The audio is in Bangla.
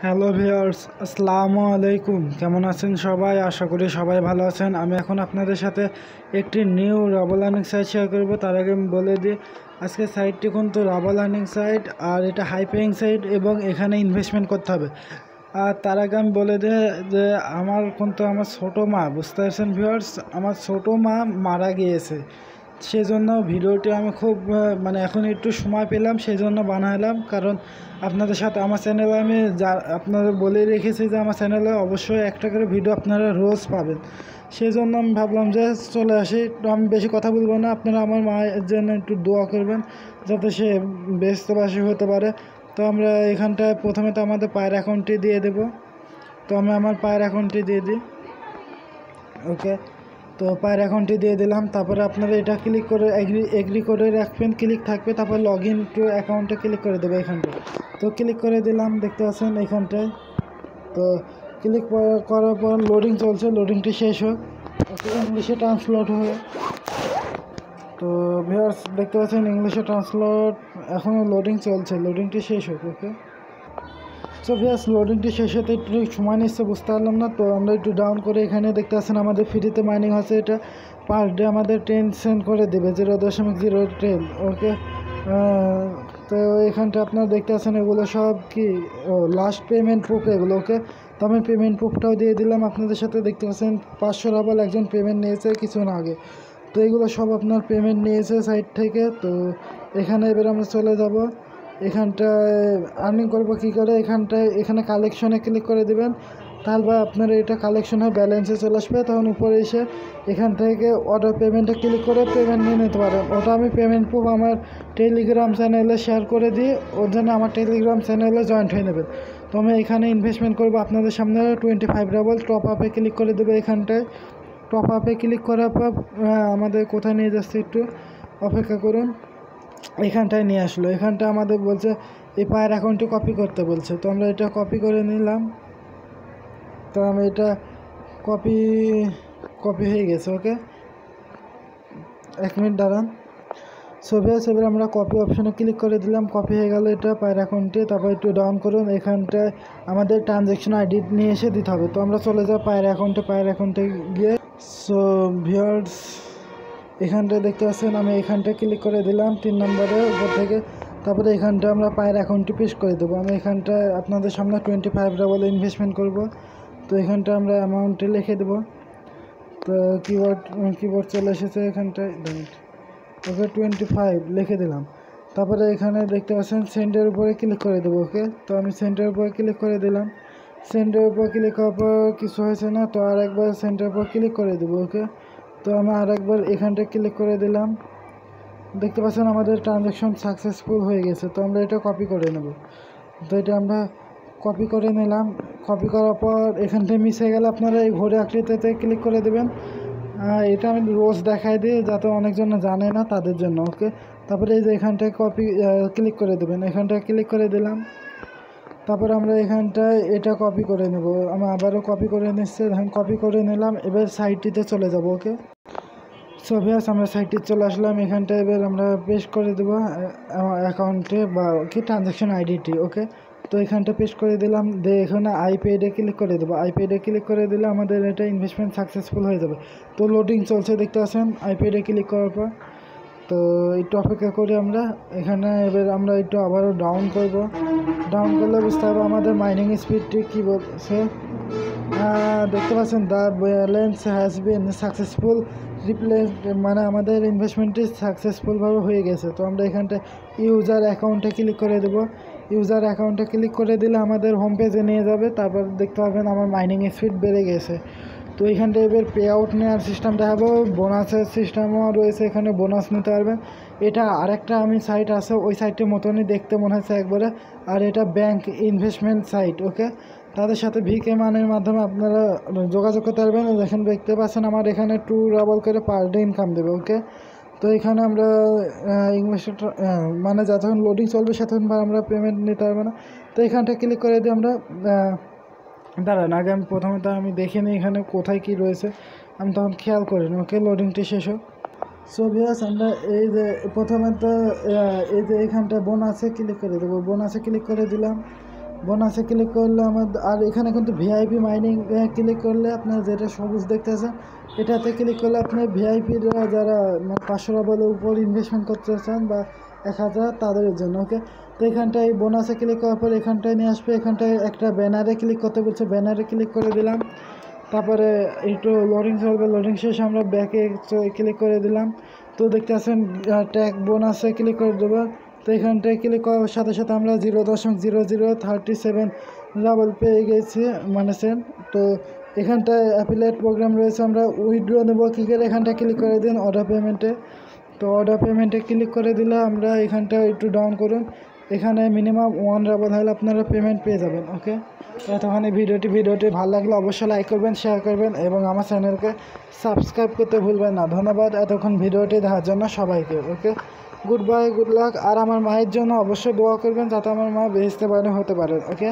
হ্যালো ভিউয়ার্স, আসসালামু আলাইকুম। কেমন আছেন সবাই? আশা করি সবাই ভালো আছেন। আমি এখন আপনাদের সাথে একটি নিউ রাবাল আর্নিং সাইট শেয়ার করব। তার আগে আমি বলে দিই, আজকে সাইটটি কিন্তু রাবাল আর্নিং সাইট, আর এটা হাই পেইং সাইট এবং এখানে ইনভেস্টমেন্ট করতে হবে। আর তার আগে আমি বলে দিই যে আমার ছোটো মা, বুঝতে পারছেন ভিউয়ার্স, আমার ছোটো মা মারা গিয়েছে। সেজন্য ভিডিওটি আমি খুব এখন একটু সময় পেলাম, সেই জন্য বানালাম। কারণ আপনাদের সাথে আমার চ্যানেলে আমি আপনাদের বলে রেখেছি যে আমার চ্যানেলে অবশ্যই একটা করে ভিডিও আপনারা রোজ পাবেন। সেই জন্য আমি ভাবলাম যে চলে আসি। তো আমি বেশি কথা বলবো না, আপনারা আমার মায়ের জন্য একটু দোয়া করবেন যাতে সে ব্যস্তবাসী হতে পারে। তো আমরা এখানটায় প্রথমে তো আমাদের পায়ের অ্যাকাউন্টটি দিয়ে দেব। তো আমি আমার পায়ের অ্যাকাউন্টটি দিয়ে দিই। ওকে, তো পায়ের অ্যাকাউন্টটি দিয়ে দিলাম। তারপরে আপনারা এটা ক্লিক করে এগ্রি করে রাখবেন, ক্লিক থাকবে। তারপর লগ ইন টু অ্যাকাউন্টে ক্লিক করে দেবে এখানটায়। তো ক্লিক করে দিলাম, দেখতে পাচ্ছেন এখানটায়। তো ক্লিক করার পর লোডিং চলছে, লোডিংটি শেষ হোক। ওকে, ইংলিশে ট্রান্সলেট হয়ে, তো ভিউয়ার্স দেখতে পাচ্ছেন ইংলিশে ট্রান্সলেট এখনও লোডিং চলছে, লোডিংটি শেষ হোক। ওকে, সো ভিউয়ার্স লোডিংটি শেষ হতে একটু সময় নিচ্ছে, বুঝতে পারলাম না। তো আমরা একটু ডাউন করে এখানে দেখতে পাচ্ছেন আমাদের ফ্রিতে মাইনিং হচ্ছে। এটা পার ডে আমাদের 10 সেন্ট করে দেবে, 0.010। ওকে, তো এখানটা আপনারা দেখতে পাচ্ছেন এগুলো সব কি লাস্ট পেমেন্ট প্রুফ এগুলো। ওকে, তো আমি পেমেন্ট প্রুফটাও দিয়ে দিলাম আপনাদের সাথে। দেখতে পাচ্ছেন 500 রাবাল একজন পেমেন্ট নিয়েছে কিছুক্ষণ আগে। তো এগুলো সব আপনার পেমেন্ট নিয়েছে সাইট থেকে। তো এখানে এবার আমরা চলে যাব, এখানটায় আর্নিং করবো কী করে। এখানে কালেকশনে ক্লিক করে দেবেন, তাহলে আপনারা এটা কালেকশন হয়ে ব্যালেন্সে চলে আসবে। তখন উপরে এসে এখান থেকে অর্ডার পেমেন্টে ক্লিক করে পেমেন্ট নিয়ে নিতে পারেন। ওটা আমি পেমেন্ট প্রুফ আমার টেলিগ্রাম চ্যানেলে শেয়ার করে দিই, ওর জন্য আমার টেলিগ্রাম চ্যানেলে জয়েন্ট হয়ে নেবেন। তো আমি এখানে ইনভেস্টমেন্ট করবো আপনাদের সামনে 25 রাবাল। টপ আপে ক্লিক করে দেবো। এখানটায় টপ আপে ক্লিক করার পর আমাদের কোথায় নিয়ে যাচ্ছে একটু অপেক্ষা করুন। এখানটায় নিয়ে আসলো, এখানটা আমাদের বলছে এই পায়ের অ্যাকাউন্টটি কপি করতে বলছে। তো আমরা এটা কপি করে নিলাম। তো আমি এটা কপি হয়ে গেছে। ওকে, 1 মিনিট দাঁড়ান। এবার আমরা কপি অপশানে ক্লিক করে দিলাম, কপি হয়ে গেল এটা পায়ের অ্যাকাউন্টে। তারপর একটু ডাউন করুন, এখানটায় আমাদের ট্রানজ্যাকশন আইডি নিয়ে এসে দিতে হবে। তো আমরা চলে যাই পায়ের অ্যাকাউন্টে গিয়ে। সো ভিউয়ার্স এখানটায় দেখতে পাচ্ছেন আমি এখানটায় ক্লিক করে দিলাম 3 নম্বরের উপর থেকে। তারপরে এখানটা আমরা পায়ের অ্যাকাউন্টটি পেস্ট করে দেবো। আমি এখানটায় আপনাদের সামনে 25 রাবাল ইনভেস্টমেন্ট করব। তো এখানটা আমরা অ্যামাউন্টটি লিখে দেবো। তো কিবোর্ড চলে এসেছে এখানটায়। ওকে, 25 লিখে দিলাম। তারপরে এখানে দেখতে পাচ্ছেন সেন্ডের উপরে ক্লিক করে দেবো। ওকে, তো আমি সেন্ডের উপরে ক্লিক করে দিলাম। সেন্ডের উপর ক্লিক করার পর কিছু হয়েছে না, তো আর একবার সেন্ডের উপর ক্লিক করে দেবো। ওকে, তো আমি আরেকবার এখানটা ক্লিক করে দিলাম। দেখতে পাচ্ছেন আমাদের ট্রানজ্যাকশন সাকসেসফুল হয়ে গেছে। তো আমরা এটা কপি করে নেব। তো এটা আমরা কপি করে নিলাম। কপি করার পর এখানটায় মিস হয়ে গেলে আপনারা এই ঘড়ি আকৃতিতে ক্লিক করে দেবেন। এটা আমি রোজ দেখাই দিই যাতে অনেকজন জানে না তাদের জন্য। ওকে, তারপরে এই যে এখানটায় ক্লিক করে দেবেন, এখানটায় ক্লিক করে দিলাম। তারপর আমরা এখানটায় এটা কপি করে নেব। আমি আবারও কপি করে নিচ্ছি, এখন কপি করে নিলাম। এবার সাইটটিতে চলে যাব। ওকে, সো ভিউয়ার্স আমরা সাইটে চলে আসলাম। এখানটায় এবার আমরা পেস্ট করে দেবো অ্যাকাউন্টে বা কি ট্রানজ্যাকশন আইডিটি। ওকে, তো এখানটা পেস্ট করে দিলাম। এখানে আইপ্যাডে ক্লিক করে দেবো। আইপ্যাডে ক্লিক করে দিলে আমাদের এটা ইনভেস্টমেন্ট সাকসেসফুল হয়ে যাবে। তো লোডিং চলছে দেখতে পাচ্ছেন আইপ্যাডে ক্লিক করার পর। তো একটু অপেক্ষা করি আমরা এখানে। এবার আমরা একটু আবারও ডাউন করব। ডাউন করলে বুঝতে হবে আমাদের মাইনিং স্পিডটি কী বলছে। দেখতে পাচ্ছেন the balance has been successful replace, মানে আমাদের ইনভেস্টমেন্টটি সাকসেসফুলভাবে হয়ে গেছে। তো আমরা এখানটা ইউজার অ্যাকাউন্টে ক্লিক করে দেবো। ইউজার অ্যাকাউন্টে ক্লিক করে দিলে আমাদের হোম পেজে নিয়ে যাবে। তারপর দেখতে পাবেন আমার মাইনিং স্পিড বেড়ে গেছে। তো এখানটা এবার পে আউট নেওয়ার সিস্টেম দেখাবো, বোনাসের সিস্টেমও রয়েছে, এখানে বোনাস নিতে পারবেন। এটা আরেকটা আমি সাইট আছে, ওই সাইটের মতনই দেখতে মনে হচ্ছে একবারে। আর এটা ব্যাংক ইনভেস্টমেন্ট সাইট। ওকে, তাদের সাথে ভিকে মানের মাধ্যমে আপনারা যোগাযোগ করতে পারবেন। এখন দেখতে পাচ্ছেন আমার এখানে 2 রাবাল করে পার ডে ইনকাম দেবে। ওকে, তো এখানে আমরা ইংলিশে মানে যতক্ষণ লোডিং চলবে ততক্ষণ আমরা পেমেন্ট নিতে পারবো না। তো এখানটা ক্লিক করে দিয়ে আমরা দাঁড়ান, আগে আমি প্রথমে আমি দেখে নিই এখানে কোথায় কি রয়েছে, আমি তখন খেয়াল করি না। ওকে, লোডিংটি শেষ হোক। সো ভিউয়ার্স আমরা এই যে প্রথমে তো এই যে এইখানটা বোনাসে ক্লিক করে দেবো। বোনাসে ক্লিক করে দিলাম। বোনাসে ক্লিক করলে আমাদের, আর এখানে কিন্তু ভিআইপি মাইনিং ক্লিক করলে আপনার যেটা সবুজ দেখতেছেন এটাতে ক্লিক করলে আপনার ভিআইপিরা যারা 500 রাবেলের উপর ইনভেস্টমেন্ট করতে চান বা 1000 তাদের জন্য। ওকে, তো এখানটায় বোনাসে ক্লিক করার পর এখানটায় নিয়ে আসবে, এখানটায় একটা ব্যানারে ক্লিক করতে বলছে, ব্যানারে ক্লিক করে দিলাম। তারপরে একটু লোডিং চলবে, লোডিং শেষে আমরা ব্যাকে ক্লিক করে দিলাম। তো দেখতে পাচ্ছেন ট্যাগ বোনাসে ক্লিক করে দেবো। তো এখানটায় ক্লিক করার সাথে সাথে আমরা 0.0037 রাবেল পেয়ে গেছি মানে সেন্ট। তো এখানটায় অ্যাফিলিয়েট প্রোগ্রাম রয়েছে, আমরা উইথড্র নেবো কী করে, এখানটায় ক্লিক করে দিন অর্ডার পেমেন্টে। তো অর্ডার পেমেন্টে ক্লিক করে দিলে আমরা এখানটা একটু ডাউন করুন, এখানে মিনিমাম 1 রাবেল হলে আপনারা পেমেন্ট পেয়ে যাবেন। ওকে, এতক্ষণ ভিডিওটি ভালো লাগলে অবশ্যই লাইক করবেন, শেয়ার করবেন এবং আমার চ্যানেলকে সাবস্ক্রাইব করতে ভুলবেন না। ধন্যবাদ এতক্ষণ ভিডিওটি দেখার জন্য সবাইকে। ওকে, গুড বাই, গুড লাক। আর আমার মায়ের জন্য অবশ্যই দোয়া করবেন যাতে আমার মা বেহেশতে হতে পারে। ওকে।